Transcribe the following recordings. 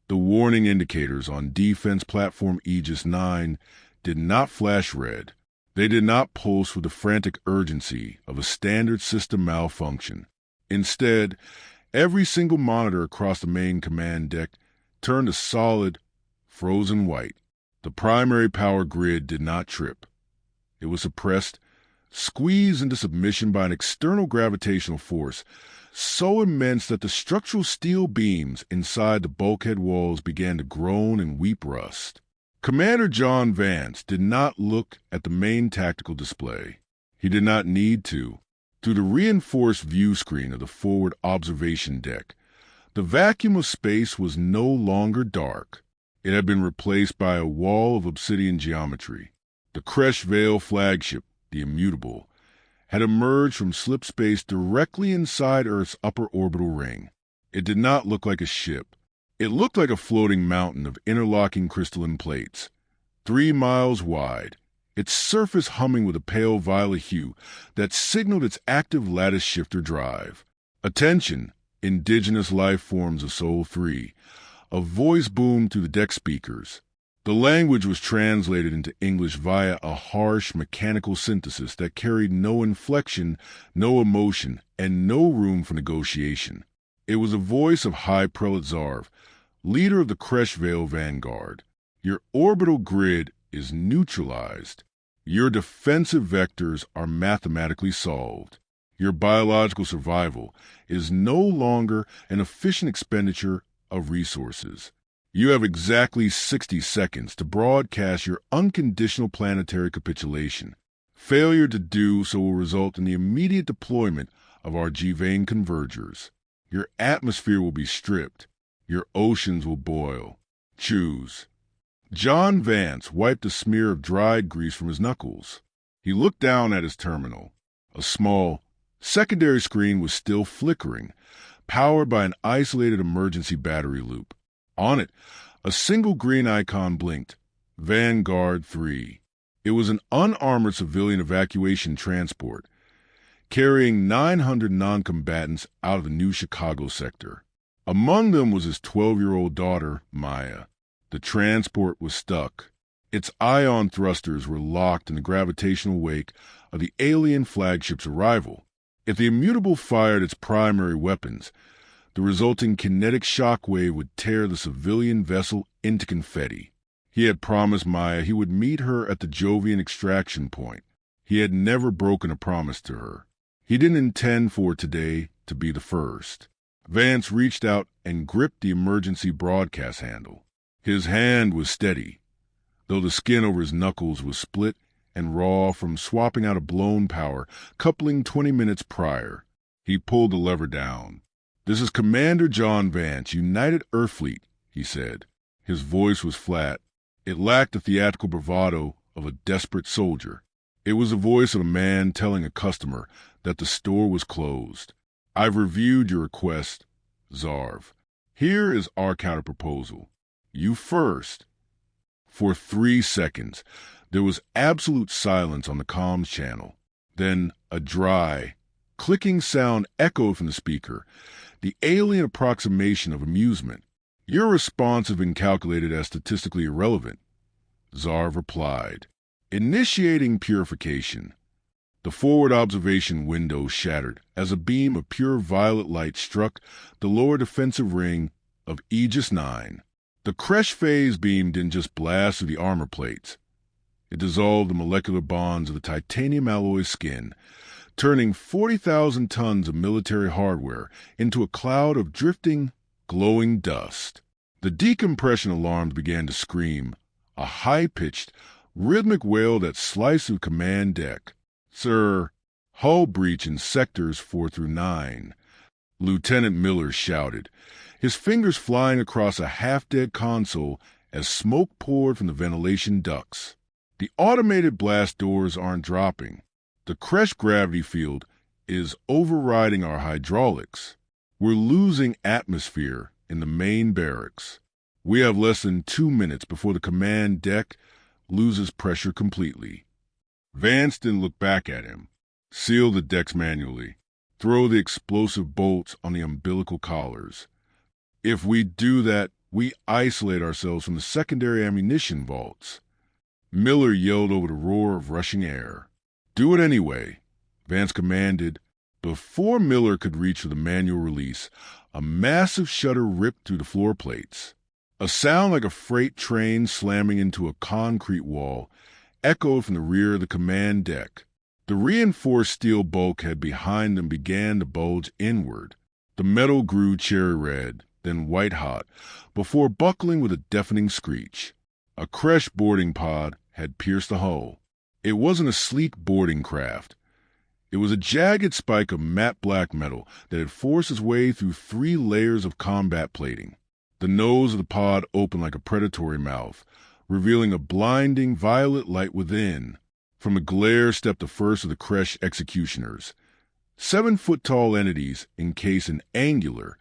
The warning indicators on defense platform Aegis 9 did not flash red. They did not pulse with the frantic urgency of a standard system malfunction. Instead, every single monitor across the main command deck turned a solid, frozen white. The primary power grid did not trip. It was suppressed, squeezed into submission by an external gravitational force so immense that the structural steel beams inside the bulkhead walls began to groan and weep rust. Commander John Vance did not look at the main tactical display. He did not need to. Through the reinforced view screen of the forward observation deck, the vacuum of space was no longer dark. It had been replaced by a wall of obsidian geometry. The Kresh Vale flagship, the Immutable, had emerged from slip space directly inside Earth's upper orbital ring. It did not look like a ship. It looked like a floating mountain of interlocking crystalline plates, 3 miles wide, its surface humming with a pale violet hue that signaled its active lattice shifter drive. Attention, indigenous life forms of Sol 3. A voice boomed through the deck speakers. The language was translated into English via a harsh mechanical synthesis that carried no inflection, no emotion, and no room for negotiation. It was a voice of High Prelate Zarv, leader of the Kresh Vale Vanguard. Your orbital grid is neutralized. Your defensive vectors are mathematically solved. Your biological survival is no longer an efficient expenditure of resources. You have exactly 60 seconds to broadcast your unconditional planetary capitulation. Failure to do so will result in the immediate deployment of our G-Vein convergers. Your atmosphere will be stripped. Your oceans will boil. Choose. John Vance wiped a smear of dried grease from his knuckles. He looked down at his terminal. A small, secondary screen was still flickering, powered by an isolated emergency battery loop. On it, a single green icon blinked, Vanguard 3. It was an unarmored civilian evacuation transport, carrying 900 non-combatants out of the New Chicago sector. Among them was his 12-year-old daughter, Maya. The transport was stuck. Its ion thrusters were locked in the gravitational wake of the alien flagship's arrival. If the Immutable fired its primary weapons, the resulting kinetic shockwave would tear the civilian vessel into confetti. He had promised Maya he would meet her at the Jovian extraction point. He had never broken a promise to her. He didn't intend for today to be the first. Vance reached out and gripped the emergency broadcast handle. His hand was steady, though the skin over his knuckles was split and raw from swapping out a blown power coupling 20 minutes prior. He pulled the lever down. "This is Commander John Vance, United Earthfleet," he said. His voice was flat. It lacked the theatrical bravado of a desperate soldier. It was the voice of a man telling a customer that the store was closed. "I've reviewed your request, Zarv. Here is our counterproposal. You first." For 3 seconds, there was absolute silence on the comms channel. Then a dry, clicking sound echoed from the speaker, the alien approximation of amusement. "Your response has been calculated as statistically irrelevant," Zarv replied. "Initiating purification." The forward observation window shattered as a beam of pure violet light struck the lower defensive ring of Aegis 9. The Kresh phase beam didn't just blast through the armor plates. It dissolved the molecular bonds of the titanium alloy skin, turning 40,000 tons of military hardware into a cloud of drifting, glowing dust. The decompression alarms began to scream, a high-pitched, rhythmic wail that sliced through command deck. "Sir, hull breach in sectors 4 through 9. Lieutenant Miller shouted, his fingers flying across a half-dead console as smoke poured from the ventilation ducts. "The automated blast doors aren't dropping. The Kresh gravity field is overriding our hydraulics. We're losing atmosphere in the main barracks. We have less than 2 minutes before the command deck loses pressure completely." Vance didn't look back at him. "Seal the decks manually. Throw the explosive bolts on the umbilical collars. If we do that, We isolate ourselves from the secondary ammunition vaults. Miller yelled over the roar of rushing air. Do it anyway, Vance commanded. Before Miller could reach for the manual release, a massive shutter ripped through the floor plates. A sound like a freight train slamming into a concrete wall echoed from the rear of the command deck. The reinforced steel bulkhead behind them began to bulge inward. The metal grew cherry red, then white-hot, before buckling with a deafening screech. A Kresh boarding pod had pierced the hull. It wasn't a sleek boarding craft. It was a jagged spike of matte black metal that had forced its way through 3 layers of combat plating. The nose of the pod opened like a predatory mouth, revealing a blinding violet light within. From the glare stepped the first of the Kresh executioners. 7-foot-tall entities encased in angular,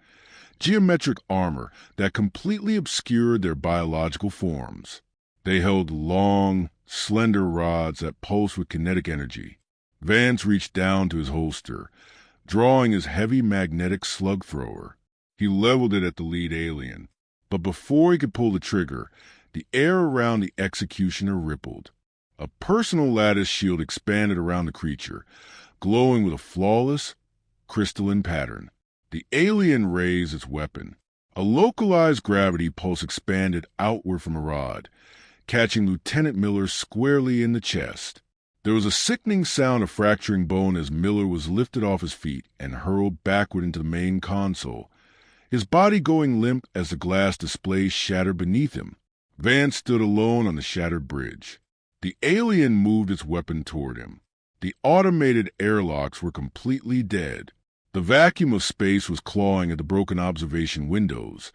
geometric armor that completely obscured their biological forms. They held long, slender rods that pulsed with kinetic energy. Vance reached down to his holster, drawing his heavy magnetic slug thrower. He leveled it at the lead alien, but before he could pull the trigger, the air around the executioner rippled. A personal lattice shield expanded around the creature, glowing with a flawless, crystalline pattern. The alien raised its weapon. A localized gravity pulse expanded outward from a rod, catching Lieutenant Miller squarely in the chest. There was a sickening sound of fracturing bone as Miller was lifted off his feet and hurled backward into the main console, his body going limp as the glass display shattered beneath him. Vance stood alone on the shattered bridge. The alien moved its weapon toward him. The automated airlocks were completely dead. The vacuum of space was clawing at the broken observation windows,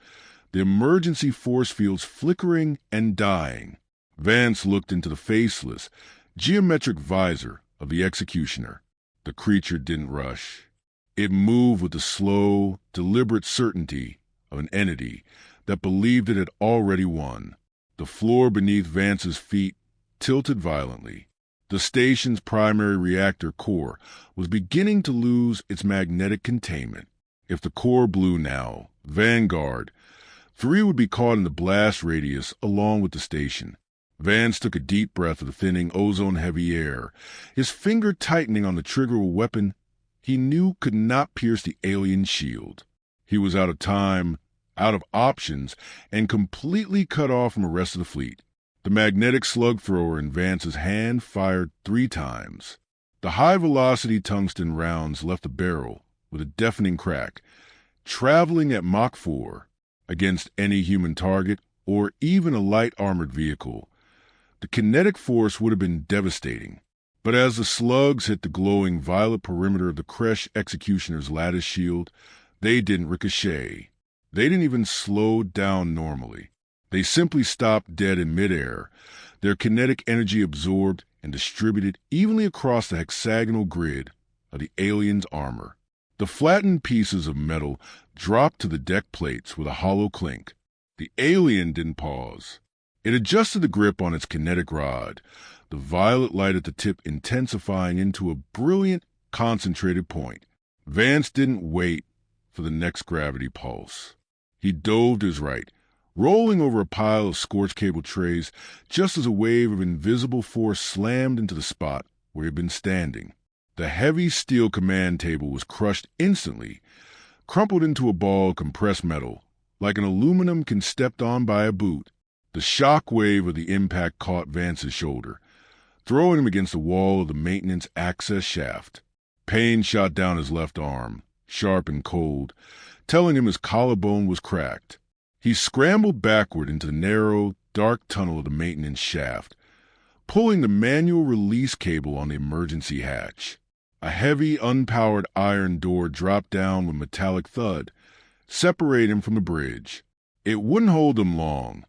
the emergency force fields flickering and dying. Vance looked into the faceless, geometric visor of the executioner. The creature didn't rush. It moved with the slow, deliberate certainty of an entity that believed it had already won. The floor beneath Vance's feet tilted violently. The station's primary reactor core was beginning to lose its magnetic containment. If the core blew now, Vanguard 3 would be caught in the blast radius along with the station. Vance took a deep breath of the thinning, ozone-heavy air, his finger tightening on the trigger of a weapon he knew could not pierce the alien shield. He was out of time, out of options, and completely cut off from the rest of the fleet. The magnetic slug thrower in Vance's hand fired 3 times. The high-velocity tungsten rounds left the barrel with a deafening crack, traveling at Mach 4 against any human target or even a light armored vehicle. The kinetic force would have been devastating, but as the slugs hit the glowing violet perimeter of the Kresh executioner's lattice shield, they didn't ricochet. They didn't even slow down normally. They simply stopped dead in midair, their kinetic energy absorbed and distributed evenly across the hexagonal grid of the alien's armor. The flattened pieces of metal dropped to the deck plates with a hollow clink. The alien didn't pause. It adjusted the grip on its kinetic rod, the violet light at the tip intensifying into a brilliant, concentrated point. Vance didn't wait for the next gravity pulse. He dove to his right, rolling over a pile of scorch cable trays just as a wave of invisible force slammed into the spot where he had been standing. The heavy steel command table was crushed instantly, crumpled into a ball of compressed metal, like an aluminum can stepped on by a boot. The shock wave of the impact caught Vance's shoulder, throwing him against the wall of the maintenance access shaft. Pain shot down his left arm, sharp and cold, telling him his collarbone was cracked. He scrambled backward into the narrow, dark tunnel of the maintenance shaft, pulling the manual release cable on the emergency hatch. A heavy, unpowered iron door dropped down with a metallic thud, separating him from the bridge. It wouldn't hold him long.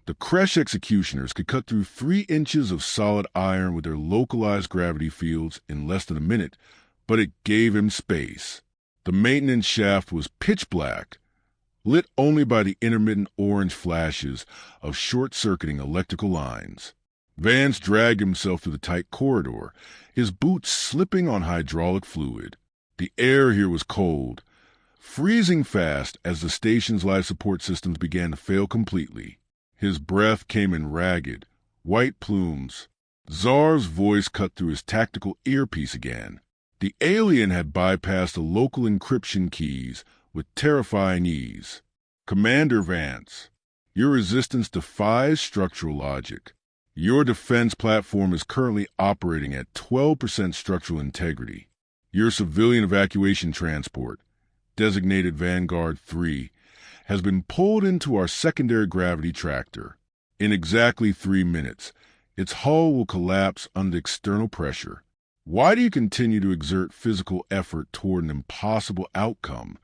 The Kresh executioners could cut through 3 inches of solid iron with their localized gravity fields in less than a minute, but it gave him space. The maintenance shaft was pitch black, lit only by the intermittent orange flashes of short-circuiting electrical lines. Vance dragged himself through the tight corridor, his boots slipping on hydraulic fluid. The air here was cold, freezing fast as the station's life support systems began to fail completely. His breath came in ragged, white plumes. Zar's voice cut through his tactical earpiece again. The alien had bypassed the local encryption keys with terrifying ease. Commander Vance, your resistance defies structural logic. Your defense platform is currently operating at 12% structural integrity. Your civilian evacuation transport, designated Vanguard 3, has been pulled into our secondary gravity tractor. In exactly 3 minutes, its hull will collapse under external pressure. Why do you continue to exert physical effort toward an impossible outcome?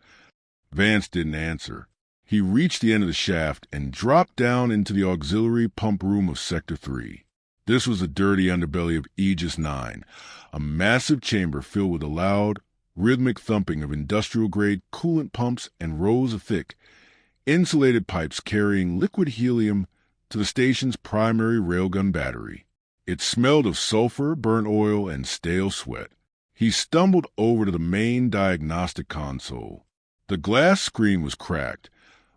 Vance didn't answer. He reached the end of the shaft and dropped down into the auxiliary pump room of Sector 3. This was the dirty underbelly of Aegis 9, a massive chamber filled with a loud, rhythmic thumping of industrial-grade coolant pumps and rows of thick, insulated pipes carrying liquid helium to the station's primary railgun battery. It smelled of sulfur, burnt oil, and stale sweat. He stumbled over to the main diagnostic console. The glass screen was cracked,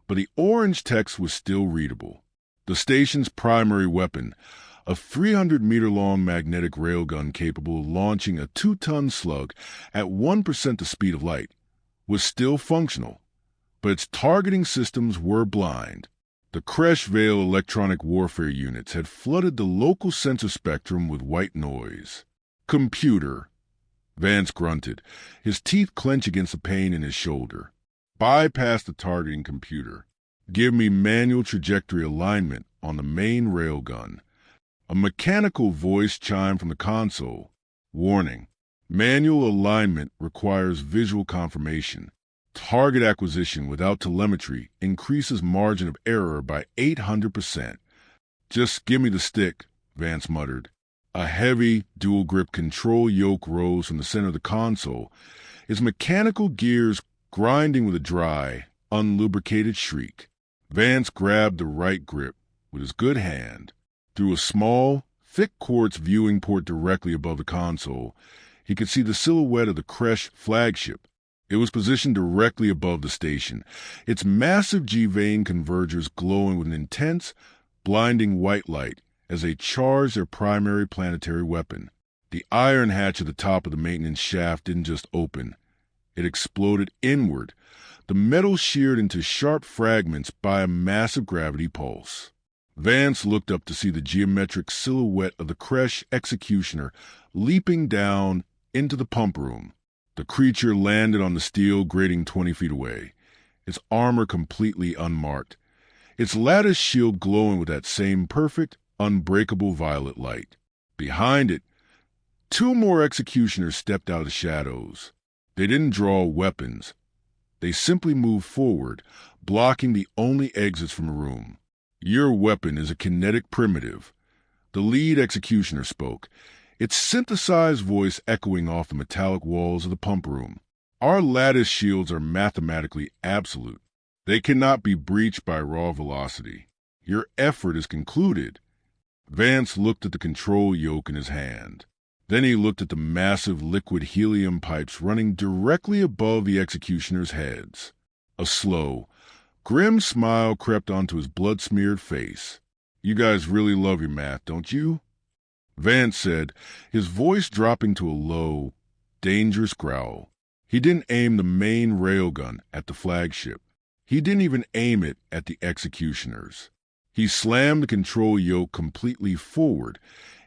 but the orange text was still readable. The station's primary weapon, a 300-meter-long magnetic railgun capable of launching a 2-ton slug at 1% the speed of light, was still functional, but its targeting systems were blind. The Creshvale electronic warfare units had flooded the local sensor spectrum with white noise. Computer, Vance grunted, his teeth clench against the pain in his shoulder. Bypass the targeting computer. Give me manual trajectory alignment on the main railgun. A mechanical voice chimed from the console. Warning. Manual alignment requires visual confirmation. Target acquisition without telemetry increases margin of error by 800%. Just give me the stick, Vance muttered. A heavy, dual-grip control yoke rose from the center of the console, its mechanical gears grinding with a dry, unlubricated shriek. Vance grabbed the right grip with his good hand. Through a small, thick quartz viewing port directly above the console, he could see the silhouette of the Kresh flagship. It was positioned directly above the station, its massive G-vane convergers glowing with an intense, blinding white light as they charged their primary planetary weapon. The iron hatch at the top of the maintenance shaft didn't just open. It exploded inward, the metal sheared into sharp fragments by a massive gravity pulse. Vance looked up to see the geometric silhouette of the Kresh executioner leaping down into the pump room. The creature landed on the steel grating 20 feet away, its armor completely unmarked, its lattice shield glowing with that same perfect, unbreakable violet light. Behind it, 2 more executioners stepped out of the shadows. They didn't draw weapons. They simply moved forward, blocking the only exits from the room. Your weapon is a kinetic primitive. The lead executioner spoke, its synthesized voice echoing off the metallic walls of the pump room. Our lattice shields are mathematically absolute. They cannot be breached by raw velocity. Your effort is concluded. Vance looked at the control yoke in his hand. Then he looked at the massive liquid helium pipes running directly above the executioners' heads. A slow, grim smile crept onto his blood-smeared face. You guys really love your math, don't you? Vance said, his voice dropping to a low, dangerous growl. He didn't aim the main railgun at the flagship. He didn't even aim it at the executioners. He slammed the control yoke completely forward,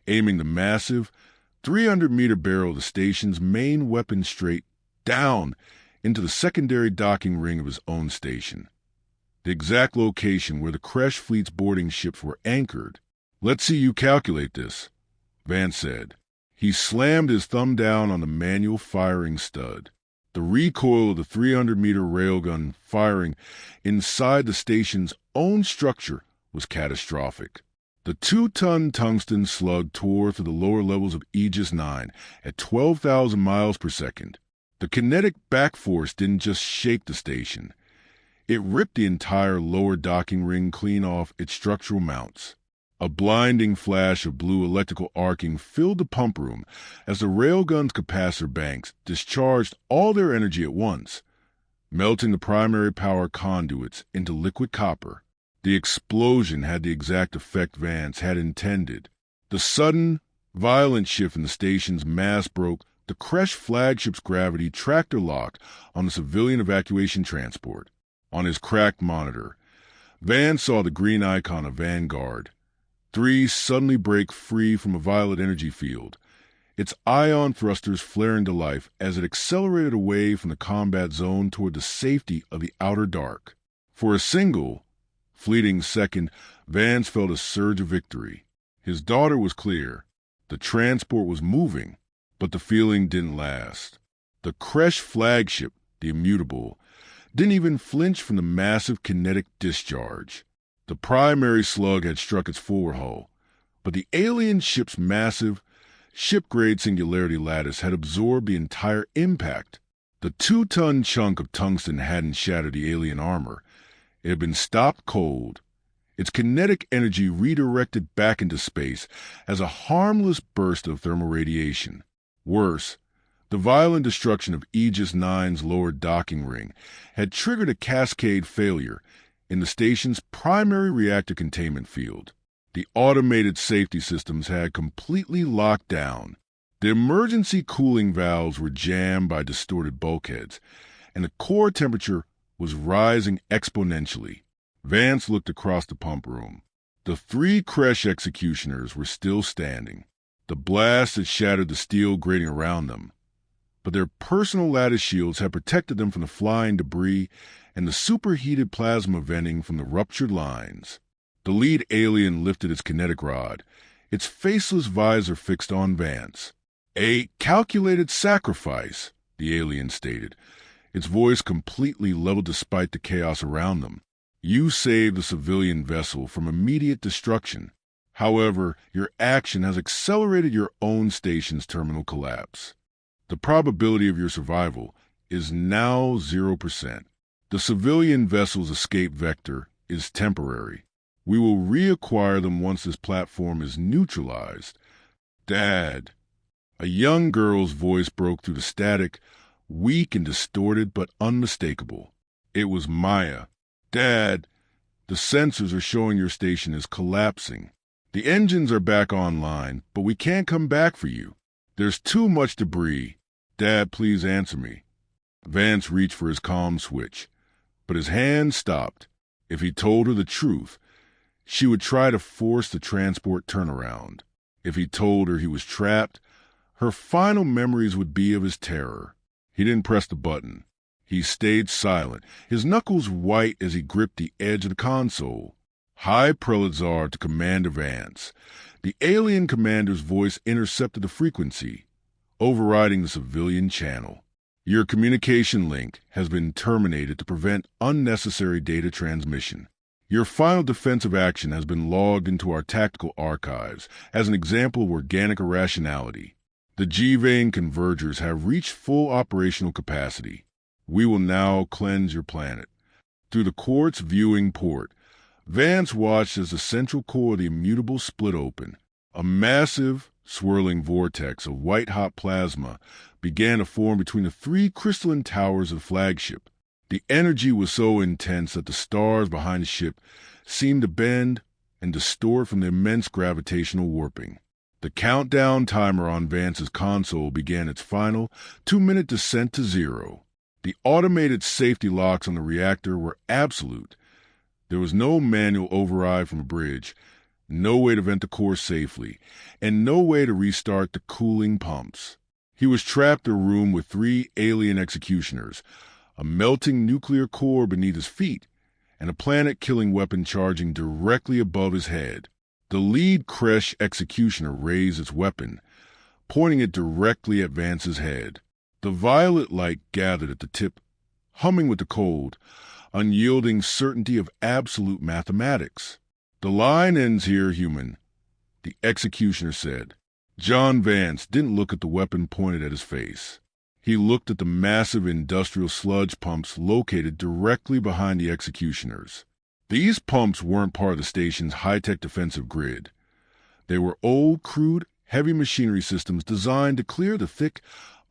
aiming the massive, 300-meter barrel of the station's main weapon straight down into the secondary docking ring of his own station, the exact location where the Kresh fleet's boarding ships were anchored. Let's see you calculate this, Vance said. He slammed his thumb down on the manual firing stud. The recoil of the 300-meter railgun firing inside the station's own structure was catastrophic. The 2-ton tungsten slug tore through the lower levels of Aegis 9 at 12,000 miles per second. The kinetic back force didn't just shake the station. It ripped the entire lower docking ring clean off its structural mounts. A blinding flash of blue electrical arcing filled the pump room as the railgun's capacitor banks discharged all their energy at once. melting the primary power conduits into liquid copper. The explosion had the exact effect Vance had intended. The sudden, violent shift in the station's mass broke the Kresh flagship's gravity tractor lock on the civilian evacuation transport. On his cracked monitor, Vance saw the green icon of Vanguard 3 suddenly break free from a violet energy field, its ion thrusters flaring to life as it accelerated away from the combat zone toward the safety of the outer dark. For a single, fleeting second, Vance felt a surge of victory. His daughter was clear. The transport was moving, but the feeling didn't last. The Kresh flagship, the Immutable, didn't even flinch from the massive kinetic discharge. The primary slug had struck its forward hull, but the alien ship's massive, ship-grade Singularity lattice had absorbed the entire impact. The 2-ton chunk of tungsten hadn't shattered the alien armor. It had been stopped cold, its kinetic energy redirected back into space as a harmless burst of thermal radiation. Worse, the violent destruction of Aegis 9's lower docking ring had triggered a cascade failure in the station's primary reactor containment field. The automated safety systems had completely locked down. The emergency cooling valves were jammed by distorted bulkheads, and the core temperature was rising exponentially. Vance looked across the pump room. The 3 Kresh executioners were still standing. The blast had shattered the steel grating around them, but their personal lattice shields had protected them from the flying debris and the superheated plasma venting from the ruptured lines. The lead alien lifted its kinetic rod, its faceless visor fixed on Vance. "A calculated sacrifice," the alien stated, its voice completely leveled despite the chaos around them. "You saved the civilian vessel from immediate destruction. However, your action has accelerated your own station's terminal collapse. The probability of your survival is now 0%. The civilian vessel's escape vector is temporary. We will reacquire them once this platform is neutralized." "Dad." A young girl's voice broke through the static, weak and distorted but unmistakable. It was Maya. "Dad, the sensors are showing your station is collapsing. The engines are back online, but we can't come back for you. There's too much debris. Dad, please answer me." Vance reached for his comm switch, but his hand stopped. If he told her the truth, she would try to force the transport turnaround. If he told her he was trapped, her final memories would be of his terror. He didn't press the button. He stayed silent, his knuckles white as he gripped the edge of the console. High Prelazar to Commander Vance. The alien commander's voice intercepted the frequency, overriding the civilian channel. "Your communication link has been terminated to prevent unnecessary data transmission. Your final defensive action has been logged into our tactical archives as an example of organic irrationality. The G-Vein convergers have reached full operational capacity. We will now cleanse your planet." Through the quartz viewing port, Vance watched as the central core of the Immutable split open. A massive, swirling vortex of white-hot plasma began to form between the 3 crystalline towers of the flagship. The energy was so intense that the stars behind the ship seemed to bend and distort from the immense gravitational warping. The countdown timer on Vance's console began its final 2-minute descent to 0. The automated safety locks on the reactor were absolute. There was no manual override from a bridge, no way to vent the core safely, and no way to restart the cooling pumps. He was trapped in a room with 3 alien executioners, a melting nuclear core beneath his feet, and a planet-killing weapon charging directly above his head. The lead Kresh executioner raised its weapon, pointing it directly at Vance's head. The violet light gathered at the tip, humming with the cold, unyielding certainty of absolute mathematics. "The line ends here, human," the executioner said. John Vance didn't look at the weapon pointed at his face. He looked at the massive industrial sludge pumps located directly behind the executioners. These pumps weren't part of the station's high-tech defensive grid. They were old, crude, heavy machinery systems designed to clear the thick,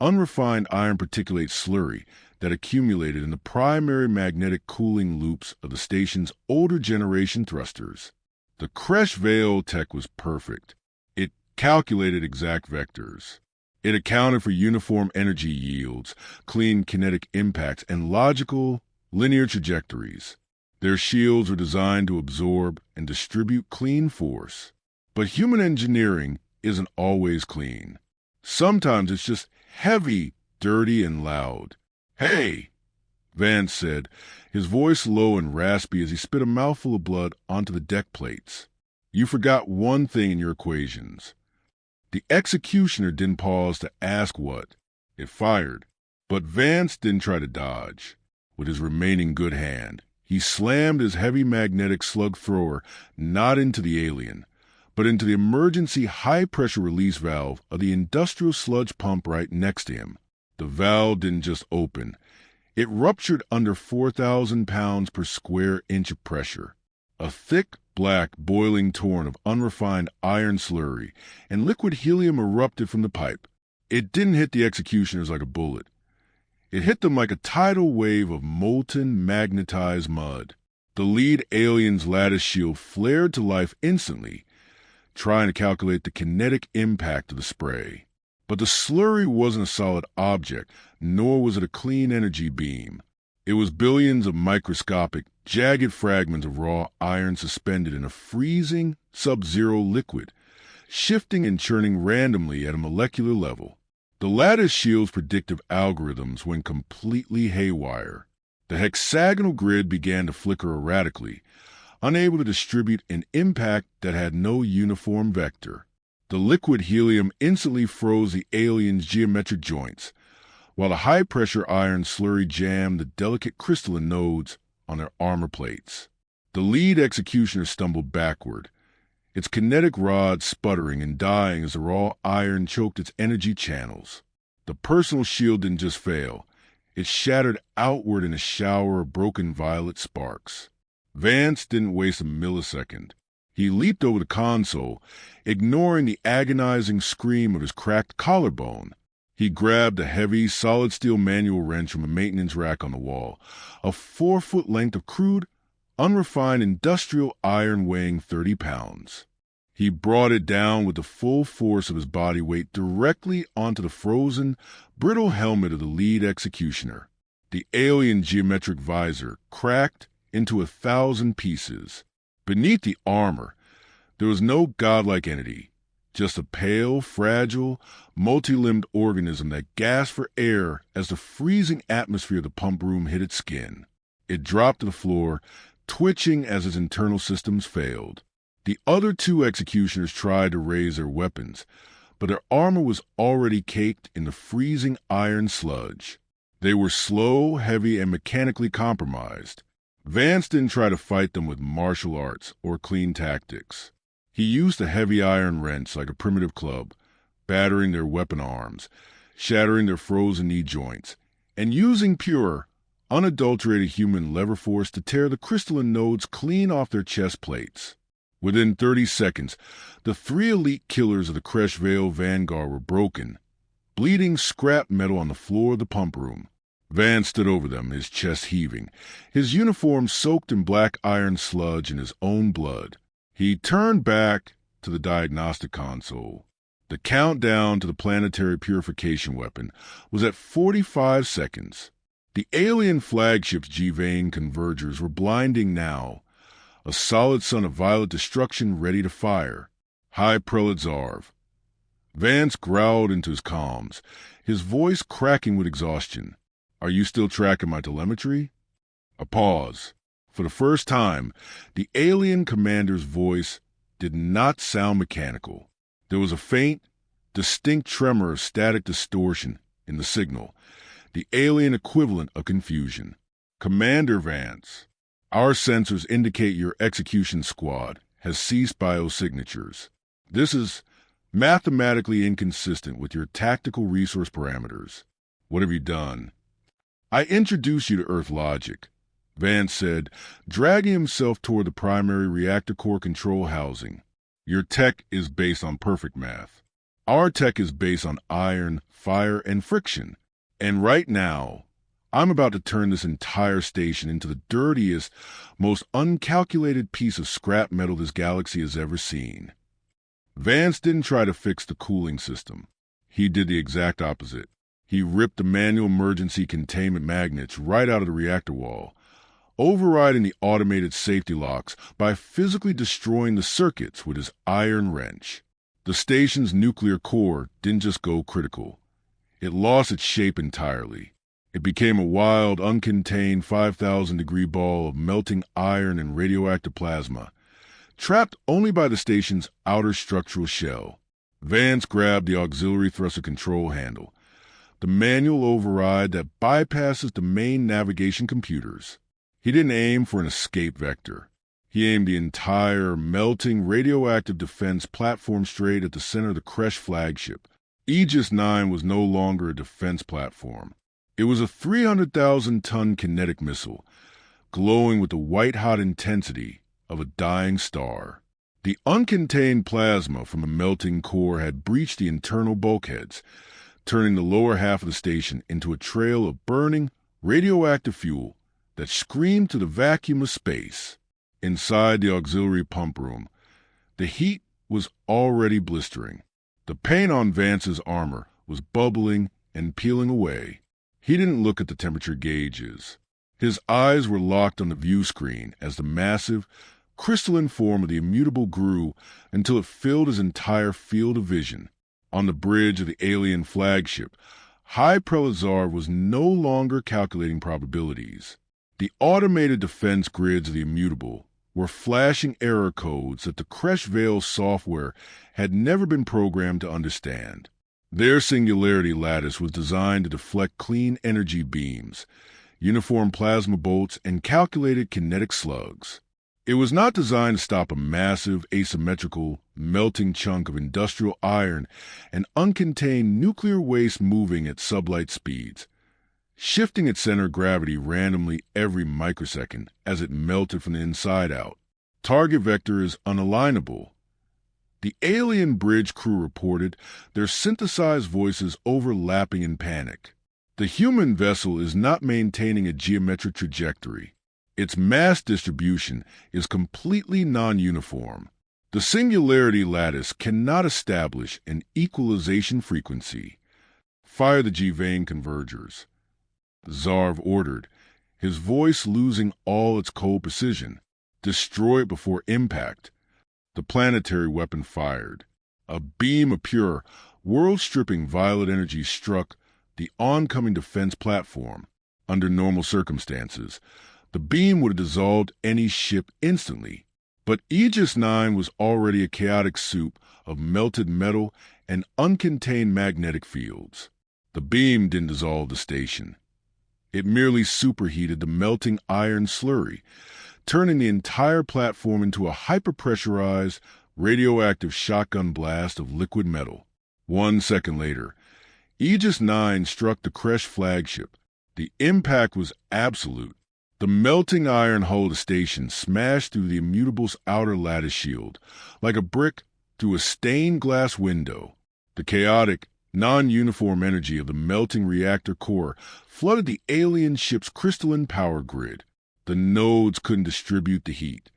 unrefined iron particulate slurry that accumulated in the primary magnetic cooling loops of the station's older generation thrusters. The Kresh Veil tech was perfect. It calculated exact vectors. It accounted for uniform energy yields, clean kinetic impacts, and logical, linear trajectories. Their shields were designed to absorb and distribute clean force. But human engineering isn't always clean. Sometimes it's just heavy, dirty, and loud. "Hey!" Vance said, his voice low and raspy as he spit a mouthful of blood onto the deck plates. "You forgot one thing in your equations." The executioner didn't pause to ask what. It fired. But Vance didn't try to dodge. With his remaining good hand, he slammed his heavy magnetic slug thrower not into the alien, but into the emergency high-pressure release valve of the industrial sludge pump right next to him. The valve didn't just open. It ruptured under 4,000 pounds per square inch of pressure. A thick, black, boiling torrent of unrefined iron slurry and liquid helium erupted from the pipe. It didn't hit the executioners like a bullet. It hit them like a tidal wave of molten, magnetized mud. The lead alien's lattice shield flared to life instantly, trying to calculate the kinetic impact of the spray. But the slurry wasn't a solid object, nor was it a clean energy beam. It was billions of microscopic, jagged fragments of raw iron suspended in a freezing, sub-zero liquid, shifting and churning randomly at a molecular level. The lattice shield's predictive algorithms went completely haywire. The hexagonal grid began to flicker erratically, unable to distribute an impact that had no uniform vector. The liquid helium instantly froze the alien's geometric joints, while the high-pressure iron slurry jammed the delicate crystalline nodes on their armor plates. The lead executioner stumbled backward, its kinetic rod sputtering and dying as the raw iron choked its energy channels. The personal shield didn't just fail. It shattered outward in a shower of broken violet sparks. Vance didn't waste a millisecond. He leaped over the console, ignoring the agonizing scream of his cracked collarbone. He grabbed a heavy, solid steel manual wrench from a maintenance rack on the wall, a 4-foot length of crude, unrefined industrial iron weighing 30 pounds. He brought it down with the full force of his body weight directly onto the frozen, brittle helmet of the lead executioner. The alien geometric visor cracked into 1,000 pieces. Beneath the armor, there was no godlike entity, just a pale, fragile, multi-limbed organism that gasped for air as the freezing atmosphere of the pump room hit its skin. It dropped to the floor, twitching as its internal systems failed. The other two executioners tried to raise their weapons, but their armor was already caked in the freezing iron sludge. They were slow, heavy, and mechanically compromised. Vance didn't try to fight them with martial arts or clean tactics. He used a heavy iron wrench like a primitive club, battering their weapon arms, shattering their frozen knee joints, and using pure, unadulterated human lever force to tear the crystalline nodes clean off their chest plates. Within 30 seconds, the 3 elite killers of the Kresh Veil Vanguard were broken, bleeding scrap metal on the floor of the pump room. Vance stood over them, his chest heaving, his uniform soaked in black iron sludge and his own blood. He turned back to the diagnostic console. The countdown to the planetary purification weapon was at 45 seconds. The alien flagship's G-Vane convergers were blinding now, a solid sun of violet destruction ready to fire. High Prelate Zarv. Vance growled into his comms, his voice cracking with exhaustion. "Are you still tracking my telemetry?" A pause. For the first time, the alien commander's voice did not sound mechanical. There was a faint, distinct tremor of static distortion in the signal, the alien equivalent of confusion. "Commander Vance, our sensors indicate your execution squad has ceased biosignatures. This is mathematically inconsistent with your tactical resource parameters. What have you done?" "I introduced you to Earth logic," Vance said, dragging himself toward the primary reactor core control housing. "Your tech is based on perfect math. Our tech is based on iron, fire, and friction. And right now, I'm about to turn this entire station into the dirtiest, most uncalculated piece of scrap metal this galaxy has ever seen. Vance didn't try to fix the cooling system. He did the exact opposite. He ripped the manual emergency containment magnets right out of the reactor wall, overriding the automated safety locks by physically destroying the circuits with his iron wrench. The station's nuclear core didn't just go critical. It lost its shape entirely. It became a wild, uncontained 5,000-degree ball of melting iron and radioactive plasma, trapped only by the station's outer structural shell. Vance grabbed the auxiliary thruster control handle, the manual override that bypasses the main navigation computers. He didn't aim for an escape vector. He aimed the entire, melting, radioactive defense platform straight at the center of the Kresh flagship. Aegis 9 was no longer a defense platform. It was a 300,000-ton kinetic missile, glowing with the white-hot intensity of a dying star. The uncontained plasma from the melting core had breached the internal bulkheads, turning the lower half of the station into a trail of burning, radioactive fuel that screamed to the vacuum of space. Inside the auxiliary pump room, the heat was already blistering. The paint on Vance's armor was bubbling and peeling away. He didn't look at the temperature gauges. His eyes were locked on the view screen as the massive, crystalline form of the immutable grew until it filled his entire field of vision. On the bridge of the alien flagship, High Prelazar was no longer calculating probabilities. The automated defense grids of the immutable were flashing error codes that the Kresh Veil software had never been programmed to understand. Their Singularity Lattice was designed to deflect clean energy beams, uniform plasma bolts, and calculated kinetic slugs. It was not designed to stop a massive, asymmetrical, melting chunk of industrial iron and uncontained nuclear waste moving at sublight speeds, shifting its center of gravity randomly every microsecond as it melted from the inside out. Target vector is unalignable. The alien bridge crew reported, their synthesized voices overlapping in panic. The human vessel is not maintaining a geometric trajectory. Its mass distribution is completely non-uniform. The Singularity Lattice cannot establish an equalization frequency. Fire the G-vein convergers, Zarv ordered, his voice losing all its cold precision. Destroy it before impact. The planetary weapon fired. A beam of pure, world-stripping violet energy struck the oncoming defense platform. Under normal circumstances, the beam would have dissolved any ship instantly. But Aegis 9 was already a chaotic soup of melted metal and uncontained magnetic fields. The beam didn't dissolve the station. It merely superheated the melting iron slurry, turning the entire platform into a hyper-pressurized, radioactive shotgun blast of liquid metal. 1 second later, Aegis 9 struck the Kresh flagship. The impact was absolute. The melting iron hull of the station smashed through the immutable's outer lattice shield, like a brick through a stained glass window. The chaotic, non-uniform energy of the melting reactor core flooded the alien ship's crystalline power grid. The nodes couldn't distribute the heat.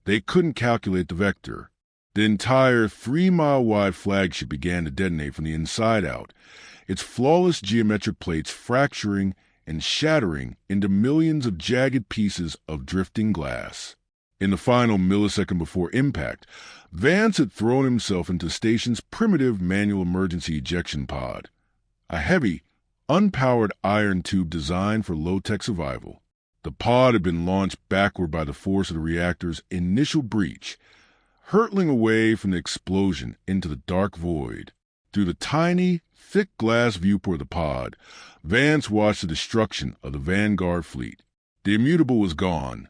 They couldn't calculate the vector. The entire 3-mile-wide flagship began to detonate from the inside out, its flawless geometric plates fracturing and shattering into millions of jagged pieces of drifting glass. In the final millisecond before impact, Vance had thrown himself into the station's primitive manual emergency ejection pod, a heavy, unpowered iron tube designed for low-tech survival. The pod had been launched backward by the force of the reactor's initial breach, hurtling away from the explosion into the dark void. Through the tiny, thick glass viewport of the pod, Vance watched the destruction of the Vanguard fleet. The immutable was gone,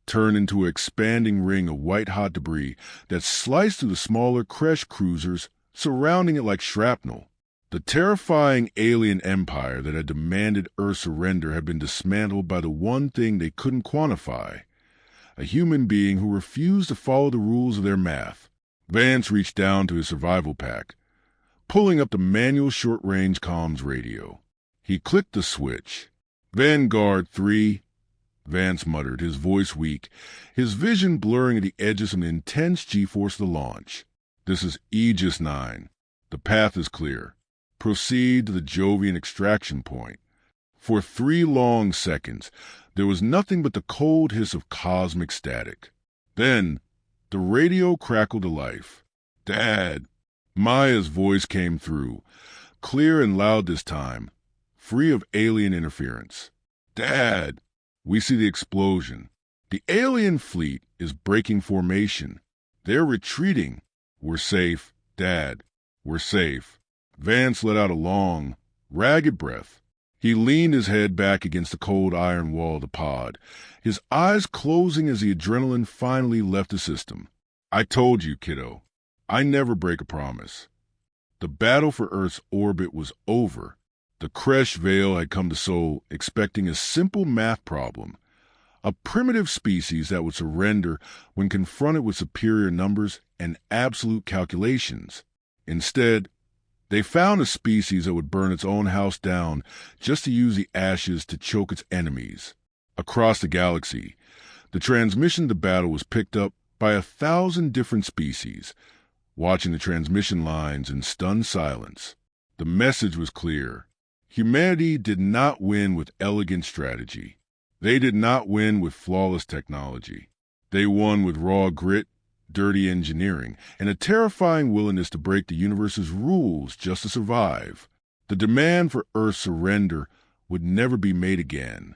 turned into an expanding ring of white-hot debris that sliced through the smaller Kresh cruisers surrounding it like shrapnel. The terrifying alien empire that had demanded Earth's surrender had been dismantled by the one thing they couldn't quantify, a human being who refused to follow the rules of their math. Vance reached down to his survival pack, pulling up the manual short-range comms radio. He clicked the switch. "Vanguard 3, Vance muttered, his voice weak, his vision blurring at the edges of an intense G-force of the launch. "This is Aegis 9. The path is clear. Proceed to the Jovian extraction point." For 3 long seconds, there was nothing but the cold hiss of cosmic static. Then, the radio crackled to life. "Dad!" Maya's voice came through, clear and loud this time, free of alien interference. "Dad!" We see the explosion. The alien fleet is breaking formation. They're retreating. "We're safe, Dad. We're safe." Vance let out a long, ragged breath. He leaned his head back against the cold iron wall of the pod, his eyes closing as the adrenaline finally left the system. "I told you, kiddo. I never break a promise." The battle for Earth's orbit was over. The Kresh Vale had come to Sol expecting a simple math problem, a primitive species that would surrender when confronted with superior numbers and absolute calculations. Instead, they found a species that would burn its own house down just to use the ashes to choke its enemies. Across the galaxy, the transmission to battle was picked up by 1,000 different species, watching the transmission lines in stunned silence. The message was clear. Humanity did not win with elegant strategy. They did not win with flawless technology. They won with raw grit, dirty engineering, and a terrifying willingness to break the universe's rules just to survive. The demand for Earth's surrender would never be made again.